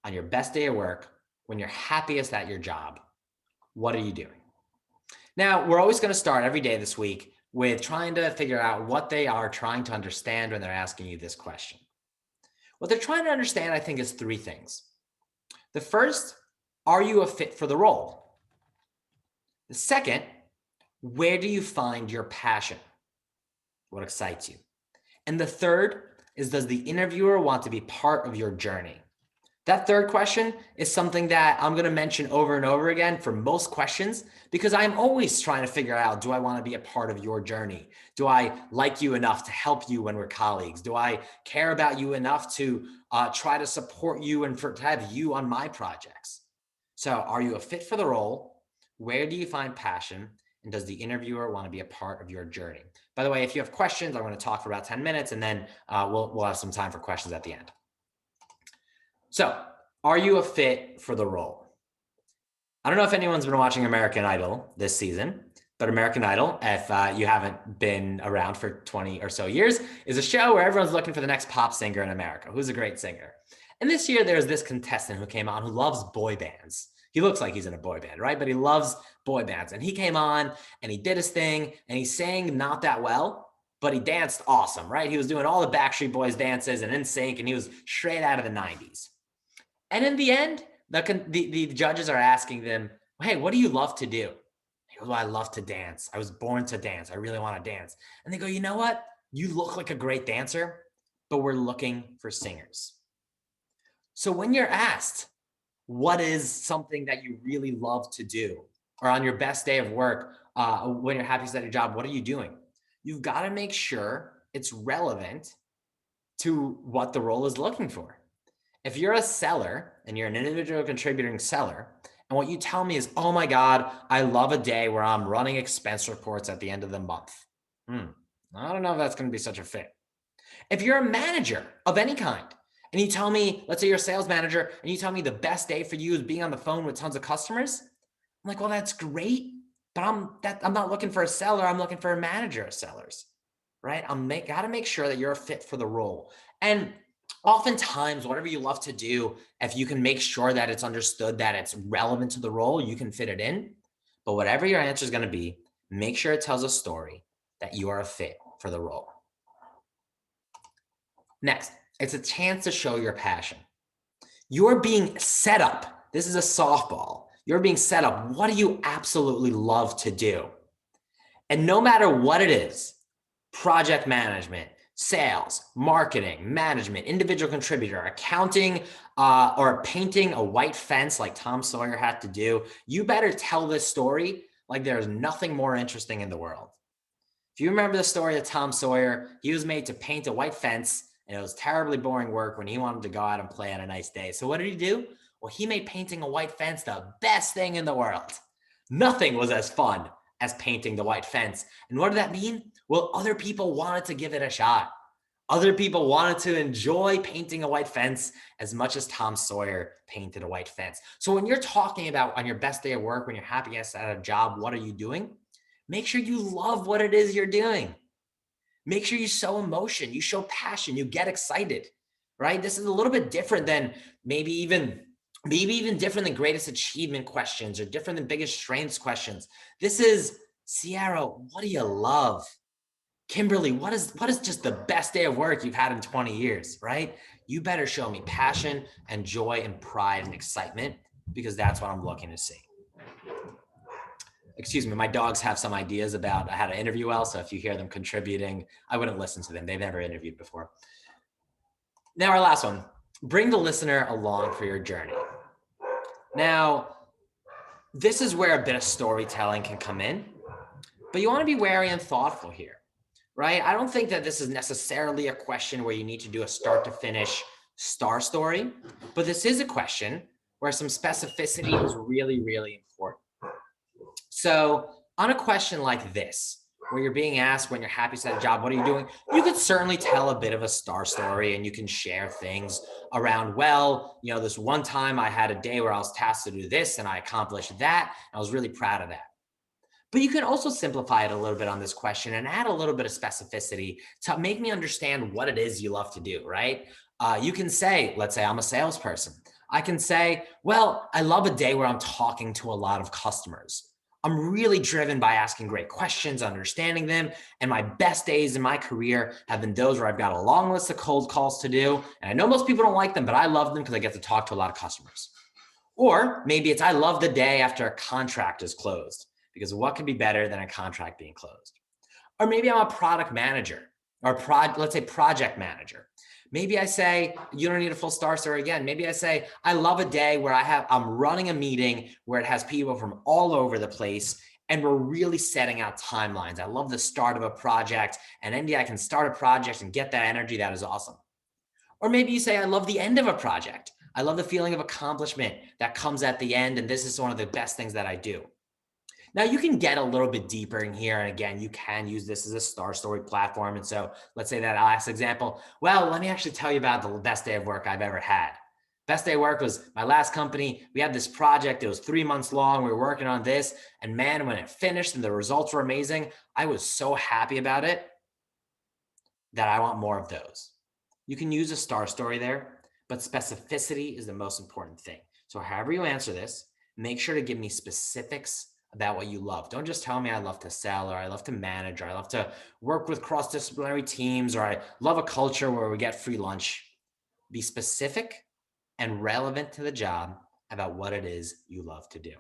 on your best day of work, when you're happiest at your job, what are you doing? Now, we're always going to start every day this week with trying to figure out what they are trying to understand when they're asking you this question. What they're trying to understand, I think, is three things. The first, are you a fit for the role? The second, where do you find your passion? What excites you? And the third is, does the interviewer want to be part of your journey? That third question is something that I'm going to mention over and over again for most questions, because I'm always trying to figure out, do I want to be a part of your journey? Do I like you enough to help you when we're colleagues? Do I care about you enough to try to support you and to have you on my projects? So are you a fit for the role? Where do you find passion? And does the interviewer want to be a part of your journey? By the way, if you have questions, I'm going to talk for about 10 minutes, and then we'll have some time for questions at the end. So, are you a fit for the role? I don't know if anyone's been watching American Idol this season, but American Idol, if you haven't been around for 20 or so years, is a show where everyone's looking for the next pop singer in America. Who's a great singer? And this year, there's this contestant who came on who loves boy bands. He looks like he's in a boy band, right? But he loves boy bands. And he came on and he did his thing and he sang not that well, but he danced awesome, right? He was doing all the Backstreet Boys dances and NSYNC, and he was straight out of the 90s. And in the end, the judges are asking them, hey, what do you love to do? He goes, well, I love to dance. I was born to dance. I really want to dance. And they go, you know what? You look like a great dancer, but we're looking for singers. So when you're asked, what is something that you really love to do? Or on your best day of work, when you're happiest at your job, what are you doing? You've got to make sure it's relevant to what the role is looking for. If you're a seller and you're an individual contributing seller, and what you tell me is, oh my God, I love a day where I'm running expense reports at the end of the month. I don't know if that's going to be such a fit. If you're a manager of any kind, and you tell me, let's say you're a sales manager, and you tell me the best day for you is being on the phone with tons of customers, I'm like, well, that's great, but I'm not looking for a seller. I'm looking for a manager of sellers, right? Got to make sure that you're a fit for the role. And oftentimes, whatever you love to do, if you can make sure that it's understood that it's relevant to the role, you can fit it in. But whatever your answer is going to be, make sure it tells a story that you are a fit for the role. Next, it's a chance to show your passion. You're being set up. This is a softball. You're being set up. What do you absolutely love to do? And no matter what it is, project management, sales, marketing, management, individual contributor, accounting, or painting a white fence like Tom Sawyer had to do, you better tell this story like there's nothing more interesting in the world. If you remember the story of Tom Sawyer, he was made to paint a white fence, and it was terribly boring work when he wanted to go out and play on a nice day. So what did he do? Well, he made painting a white fence the best thing in the world. Nothing was as fun as painting the white fence. And what did that mean? Well, other people wanted to give it a shot. Other people wanted to enjoy painting a white fence as much as Tom Sawyer painted a white fence. So when you're talking about on your best day of work, when you're happiest at a job, what are you doing? Make sure you love what it is you're doing. Make sure you show emotion, you show passion, you get excited, right? This is a little bit different than maybe even different than greatest achievement questions or different than biggest strengths questions. This is, Sierra, what do you love? Kimberly, what is just the best day of work you've had in 20 years, right? You better show me passion and joy and pride and excitement, because that's what I'm looking to see. Excuse me, my dogs have some ideas about how to interview well, so if you hear them contributing, I wouldn't listen to them. They've never interviewed before. Now, our last one, bring the listener along for your journey. Now, this is where a bit of storytelling can come in, but you want to be wary and thoughtful here, right? I don't think that this is necessarily a question where you need to do a start to finish star story, but this is a question where some specificity is really, really important. So on a question like this, where you're being asked when you're happiest at a job, what are you doing? You could certainly tell a bit of a star story, and you can share things around, well, you know, this one time I had a day where I was tasked to do this and I accomplished that. And I was really proud of that. But you can also simplify it a little bit on this question and add a little bit of specificity to make me understand what it is you love to do, right? You can say, let's say I'm a salesperson. I can say, well, I love a day where I'm talking to a lot of customers. I'm really driven by asking great questions, understanding them. And my best days in my career have been those where I've got a long list of cold calls to do. And I know most people don't like them, but I love them because I get to talk to a lot of customers. Or maybe it's I love the day after a contract is closed, because what could be better than a contract being closed? Or maybe I'm a product manager or let's say project manager. Maybe I say, you don't need a full star story again. Maybe I say, I love a day where I'm running a meeting where it has people from all over the place and we're really setting out timelines. I love the start of a project, and any day I can start a project and get that energy, that is awesome. Or maybe you say, I love the end of a project. I love the feeling of accomplishment that comes at the end. And this is one of the best things that I do. Now you can get a little bit deeper in here. And again, you can use this as a star story platform. And so let's say that last example, well, let me actually tell you about the best day of work I've ever had. Best day of work was my last company. We had this project. It was 3 months long. We were working on this. And man, when it finished and the results were amazing, I was so happy about it that I want more of those. You can use a star story there, but specificity is the most important thing. So however you answer this, make sure to give me specifics about what you love. Don't just tell me I love to sell, or I love to manage, or I love to work with cross-disciplinary teams, or I love a culture where we get free lunch. Be specific and relevant to the job about what it is you love to do.